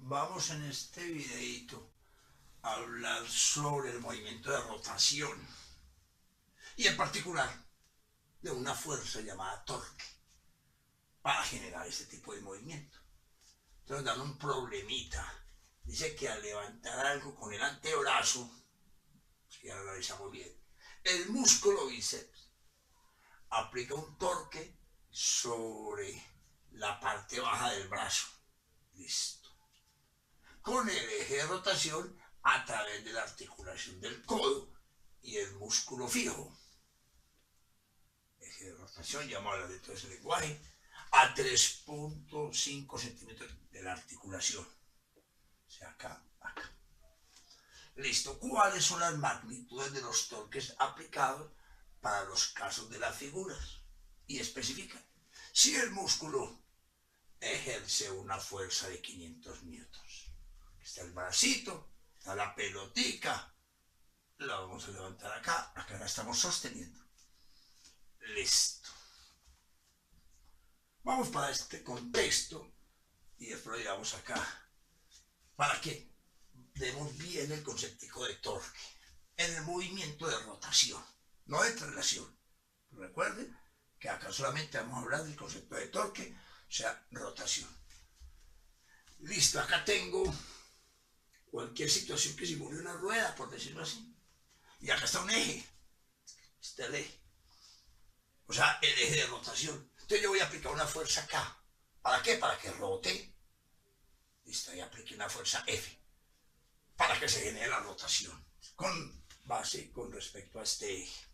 Vamos en este videito a hablar sobre el movimiento de rotación y en particular de una fuerza llamada torque para generar este tipo de movimiento. Entonces dan un problemita. Dice que al levantar algo con el antebrazo, que ya lo analizamos bien, el músculo bíceps aplica un torque sobre la parte baja del brazo. Listo. Con el eje de rotación a través de la articulación del codo y el músculo fijo. Eje de rotación, ya vamos a hablar de todo ese lenguaje, a 3.5 centímetros de la articulación. O sea, acá. Listo. ¿Cuáles son las magnitudes de los torques aplicados para los casos de las figuras? Y especifican. Si el músculo ejerce una fuerza de 500 newtons, está el bracito, está la pelotica, la vamos a levantar acá la estamos sosteniendo. Listo. Vamos para este contexto y después lo llevamos acá para que demos bien el concepto de torque en el movimiento de rotación, no de traslación. Recuerden que acá solamente vamos a hablar del concepto de torque, o sea, rotación. Listo, acá tengo cualquier situación que simule una rueda, por decirlo así. Y acá está un eje. Este es el eje. O sea, el eje de rotación. Entonces yo voy a aplicar una fuerza acá. ¿Para qué? Para que rote. Listo, ahí apliqué una fuerza F. Para que se genere la rotación. Con base con respecto a este eje.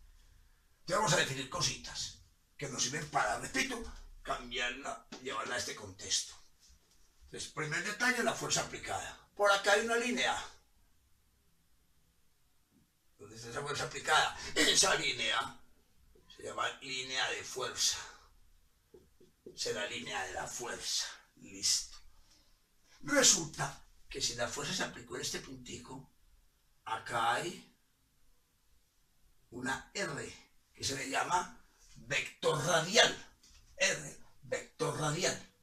Entonces vamos a definir cositas que nos sirven para, repito, cambiarla, llevarla a este contexto. Entonces, primer detalle, la fuerza aplicada. Por acá hay una línea. ¿Dónde está esa fuerza aplicada? Esa línea se llama línea de fuerza. Será línea de la fuerza. Listo. Resulta que si la fuerza se aplicó en este puntico, acá hay una R que se le llama vector radial. R, vector radial.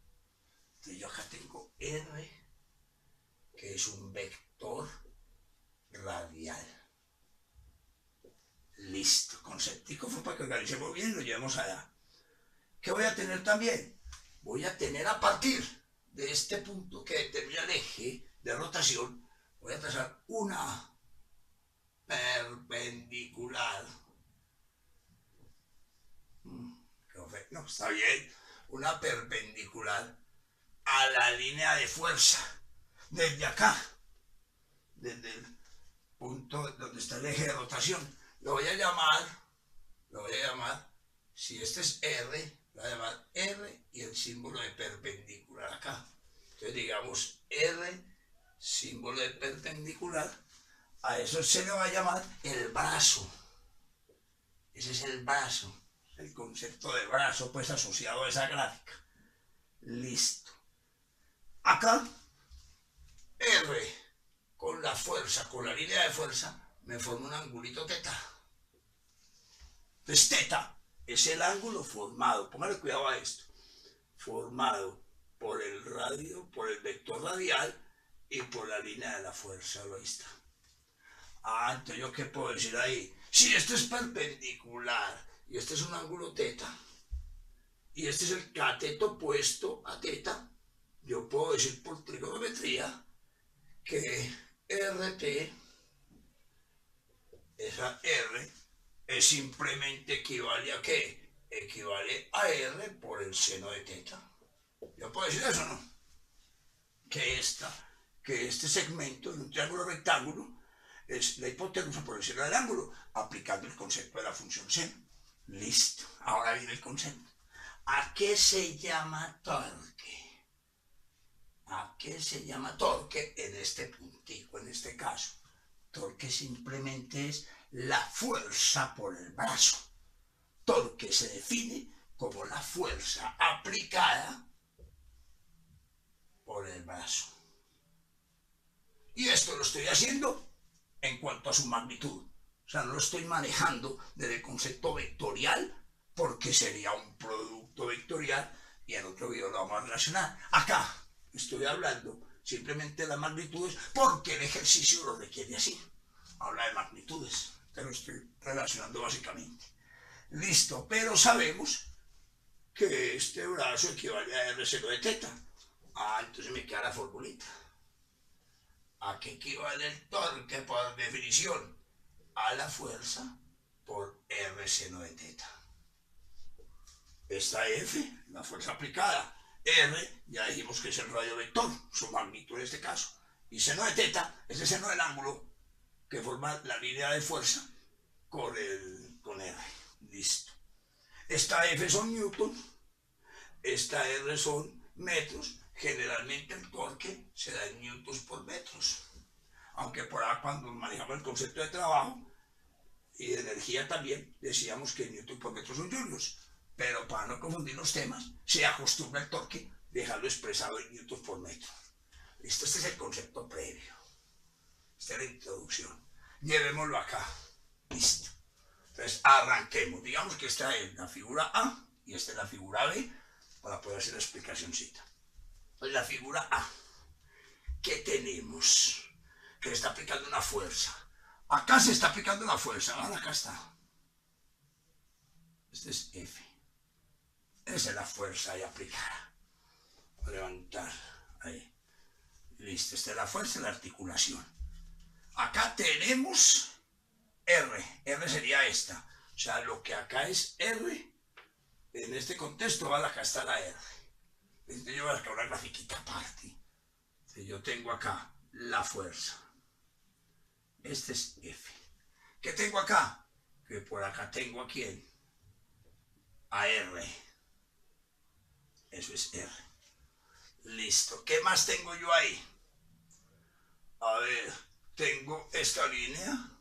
Entonces yo acá tengo R, que es un vector radial. Listo. Conceptico fue para que organicemos bien y lo llevemos allá. ¿Qué voy a tener también? Voy a tener a partir de este punto que determina el eje de rotación, voy a trazar una perpendicular. No, está bien. Una perpendicular a la línea de fuerza. Desde acá, desde el punto donde está el eje de rotación, lo voy a llamar, si este es R, lo voy a llamar R y el símbolo de perpendicular acá. Entonces digamos R, símbolo de perpendicular, a eso se le va a llamar el brazo. Ese es el brazo, el concepto de brazo pues asociado a esa gráfica. Listo. Acá, R con la fuerza, con la línea de fuerza, me forma un angulito teta. Entonces teta es el ángulo formado, póngale cuidado a esto, formado por el radio, por el vector radial y por la línea de la fuerza, ¿lo está? Entonces yo qué puedo decir ahí, si este es perpendicular y este es un ángulo teta y este es el cateto opuesto a teta, yo puedo decir por trigonometría que RT, esa R, es simplemente equivale a ¿qué? Equivale a R por el seno de teta. ¿Yo puedo decir eso o no? Que este segmento de un triángulo rectángulo es la hipotenusa por el seno del ángulo, aplicando el concepto de la función seno. Listo. Ahora viene el concepto. ¿A qué se llama torque? ¿A qué se llama torque en este puntico, en este caso? Torque simplemente es la fuerza por el brazo. Torque se define como la fuerza aplicada por el brazo. Y esto lo estoy haciendo en cuanto a su magnitud. O sea, no lo estoy manejando desde el concepto vectorial, porque sería un producto vectorial y en otro video lo vamos a relacionar. Acá estoy hablando simplemente las magnitudes, porque el ejercicio lo requiere así. Habla de magnitudes, te lo estoy relacionando básicamente. Listo, pero sabemos que este brazo equivale a R0 de teta. Entonces me queda la formulita. ¿A qué equivale el torque por definición? A la fuerza por R seno de teta. Esta F, la fuerza aplicada. R, ya dijimos que es el radio vector, su magnitud en este caso. Y seno de teta es el seno del ángulo que forma la línea de fuerza con R. Listo. Esta F son newton, esta R son metros. Generalmente el torque se da en newtons por metros. Aunque por ahí cuando manejamos el concepto de trabajo y de energía también, decíamos que newton por metro son joules. Pero para no confundir los temas, se acostumbra el torque dejarlo expresado en newtons por metro. Listo, este es el concepto previo. Esta es la introducción. Llevémoslo acá. Listo. Entonces arranquemos. Digamos que esta es la figura A y esta es la figura B para poder hacer la explicacióncita. En la figura A, ¿qué tenemos? Que le está aplicando una fuerza. Acá se está aplicando una fuerza. ¿Vale? Acá está. Este es F. Esa es la fuerza ahí aplicada. Voy a levantar. Ahí. Listo. Esta es la fuerza de la articulación. Acá tenemos R. R sería esta. O sea, lo que acá es R, en este contexto, ¿vale? Acá está la R. Entonces yo voy a sacar una grafiquita aparte. Entonces yo tengo acá la fuerza. Este es F. ¿Qué tengo acá? Que por acá tengo a quién. A R. Eso es R. Listo. ¿Qué más tengo yo ahí? A ver, tengo esta línea.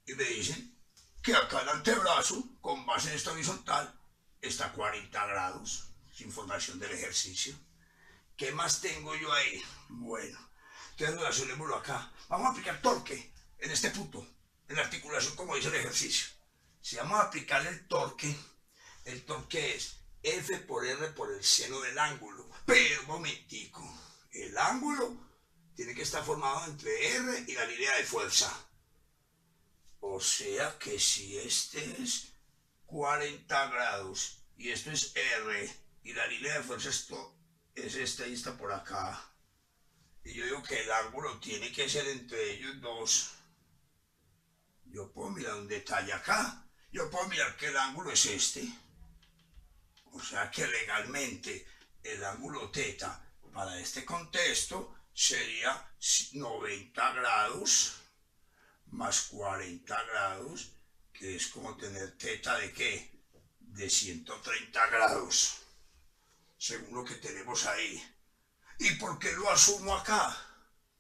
Y me dicen que acá el antebrazo, con base en esta horizontal, está a 40 grados. Información del ejercicio. ¿Qué más tengo yo ahí? Bueno, entonces relacionémoslo acá. Vamos a aplicar torque en este punto, en la articulación como dice el ejercicio. Si vamos a aplicar el torque es F por R por el seno del ángulo. Pero un momentico, el ángulo tiene que estar formado entre R y la línea de fuerza. O sea que si este es 40 grados y esto es R, y la línea de fuerza esto es esta y está por acá. Y yo digo que el ángulo tiene que ser entre ellos dos. Yo puedo mirar un detalle acá. Yo puedo mirar que el ángulo es este. O sea que legalmente el ángulo θ para este contexto sería 90 grados más 40 grados, que es como tener θ de ¿qué? De 130 grados. Según lo que tenemos ahí. ¿Y por qué lo asumo acá?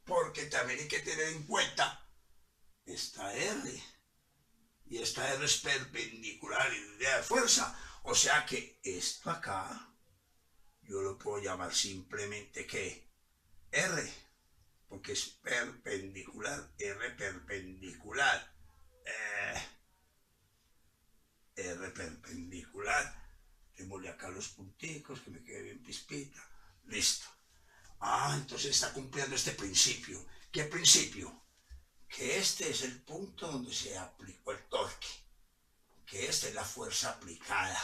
Porque también hay que tener en cuenta esta R. Y esta R es perpendicular a la línea de fuerza. O sea que esto acá, yo lo puedo llamar simplemente ¿qué? R. Porque es perpendicular. R perpendicular. R perpendicular. Démosle acá los punticos, que me quede bien pispita. Listo. Entonces está cumpliendo este principio. ¿Qué principio? Que este es el punto donde se aplicó el torque. Que esta es la fuerza aplicada.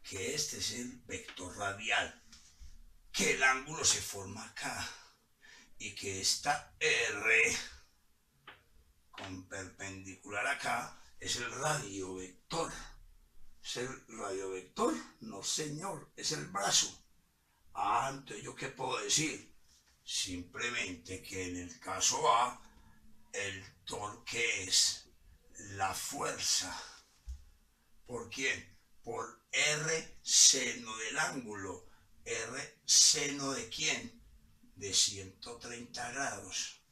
Que este es el vector radial. Que el ángulo se forma acá. Y que esta R con perpendicular acá es el radiovector. ¿Es el radiovector? No, señor, es el brazo. Entonces, ¿yo qué puedo decir? Simplemente que en el caso A, el torque es la fuerza. ¿Por quién? Por R seno del ángulo. ¿R seno de quién? De 130 grados.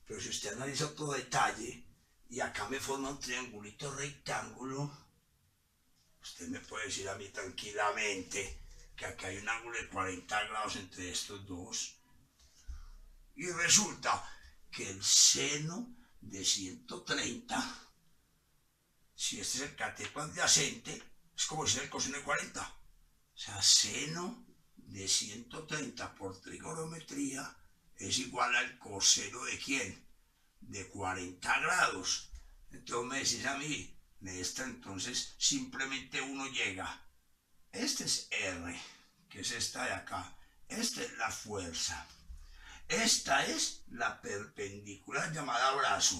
Pero si usted analiza otro detalle, y acá me forma un triangulito rectángulo, usted me puede decir a mí tranquilamente que acá hay un ángulo de 40 grados entre estos dos. Y resulta que el seno de 130, si este es el cateto adyacente, es como si es el coseno de 40. O sea, seno de 130 por trigonometría es igual al coseno de ¿quién? De 40 grados. Entonces me decís a mí, entonces simplemente uno llega. Este es R, que es esta de acá. Esta es la fuerza. Esta es la perpendicular llamada brazo.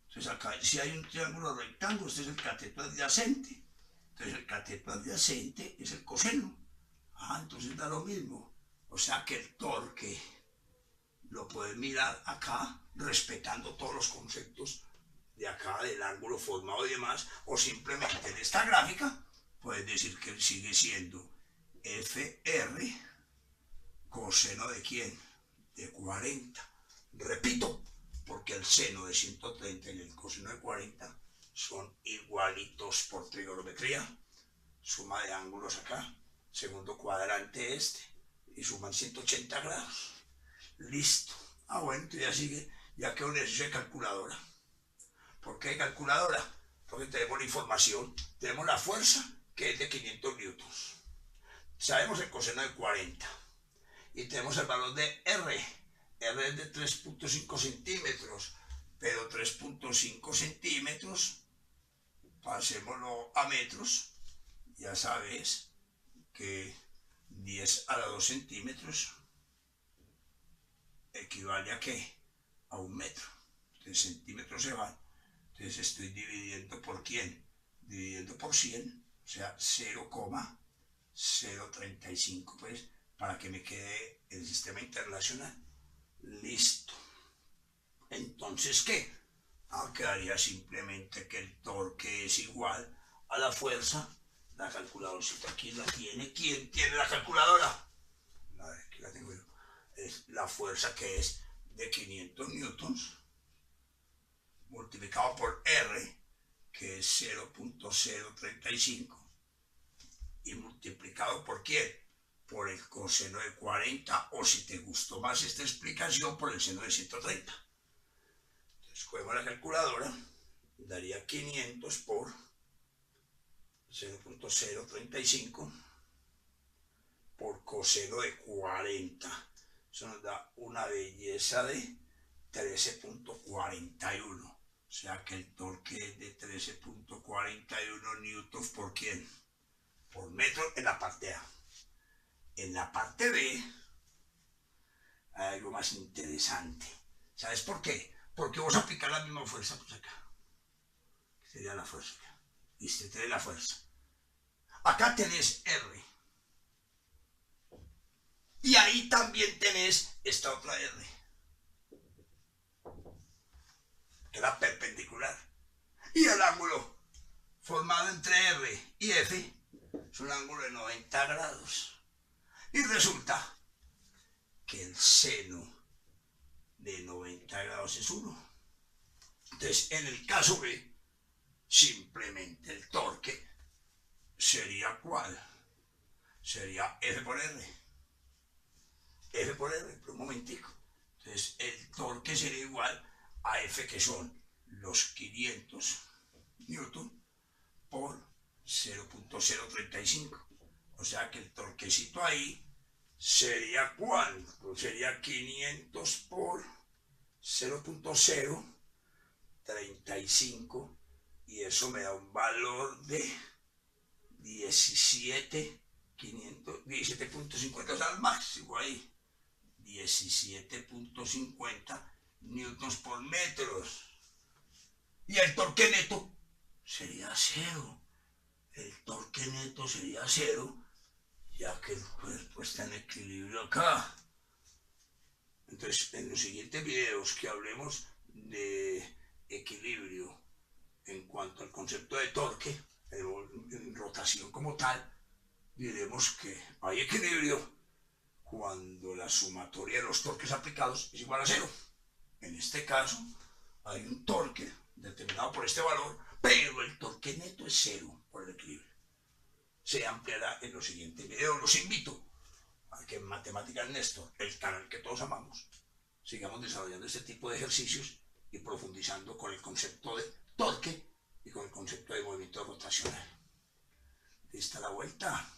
Entonces acá, si hay un triángulo rectángulo, este es el cateto adyacente. Entonces el cateto adyacente es el coseno. Entonces da lo mismo. O sea que el torque lo puedes mirar acá, respetando todos los conceptos de acá, del ángulo formado y demás, o simplemente en esta gráfica, puedes decir que sigue siendo FR coseno de ¿quién? De 40. Repito, porque el seno de 130 y el coseno de 40 son igualitos por trigonometría. Suma de ángulos acá, segundo cuadrante este, y suman 180 grados. Listo. Bueno, entonces ya sigue, ya quedó un ejercicio de calculadora. ¿Por qué calculadora? Porque tenemos la información, tenemos la fuerza, que es de 500 newtons. Sabemos el coseno de 40. Y tenemos el valor de R. R es de 3.5 centímetros. Pero 3.5 centímetros, pasémoslo a metros, ya sabes que 10 a la 2 centímetros equivale a ¿qué? A 1 metro. Entonces centímetros se van. Entonces estoy dividiendo por ¿quién? Dividiendo por 100, o sea 0,035, pues, para que me quede el sistema internacional. Listo. Entonces, ¿qué? Quedaría simplemente que el torque es igual a la fuerza. La calculadorcita aquí la tiene. ¿Quién tiene la calculadora? Aquí la tengo yo. Es la fuerza, que es de 500 newtons multiplicado por R, que es 0.035, y multiplicado por ¿quién? Por el coseno de 40, o si te gustó más esta explicación, por el seno de 130. Entonces cogemos la calculadora, daría 500 por 0.035 por coseno de 40. Eso nos da una belleza de 13.41. O sea que el torque es de 13.41 newtons por ¿quién? Por metro en la parte A. En la parte B hay algo más interesante. ¿Sabes por qué? Porque vos aplicás la misma fuerza pues acá. Sería la fuerza. Y se tiene la fuerza. Acá tenés R. Y ahí también tenés esta otra R, que es la perpendicular. Y el ángulo formado entre R y F es un ángulo de 90 grados. Y resulta que el seno de 90 grados es 1. Entonces, en el caso B, simplemente el torque sería ¿cuál? Sería F por R. F por R, pero un momentico. Entonces, el torque sería igual a F, que son los 500 newton por 0.035. O sea que el torquecito ahí sería ¿cuál? Pues sería 500 por 0.035, y eso me da un valor de 17.50, o sea, al máximo ahí. 17.50 newtons por metros. Y el torque neto sería 0. El torque neto sería 0, ya que el cuerpo está en equilibrio acá. Entonces, en los siguientes videos que hablemos de equilibrio en cuanto al concepto de torque, en rotación como tal, diremos que hay equilibrio cuando la sumatoria de los torques aplicados es igual a 0. En este caso, hay un torque determinado por este valor, pero el torque neto es 0 por el equilibrio. Se ampliará en los siguientes videos. Los invito a que en Matemáticas Néstor, el canal que todos amamos, sigamos desarrollando este tipo de ejercicios y profundizando con el concepto de torque y con el concepto de movimiento rotacional. Lista la vuelta.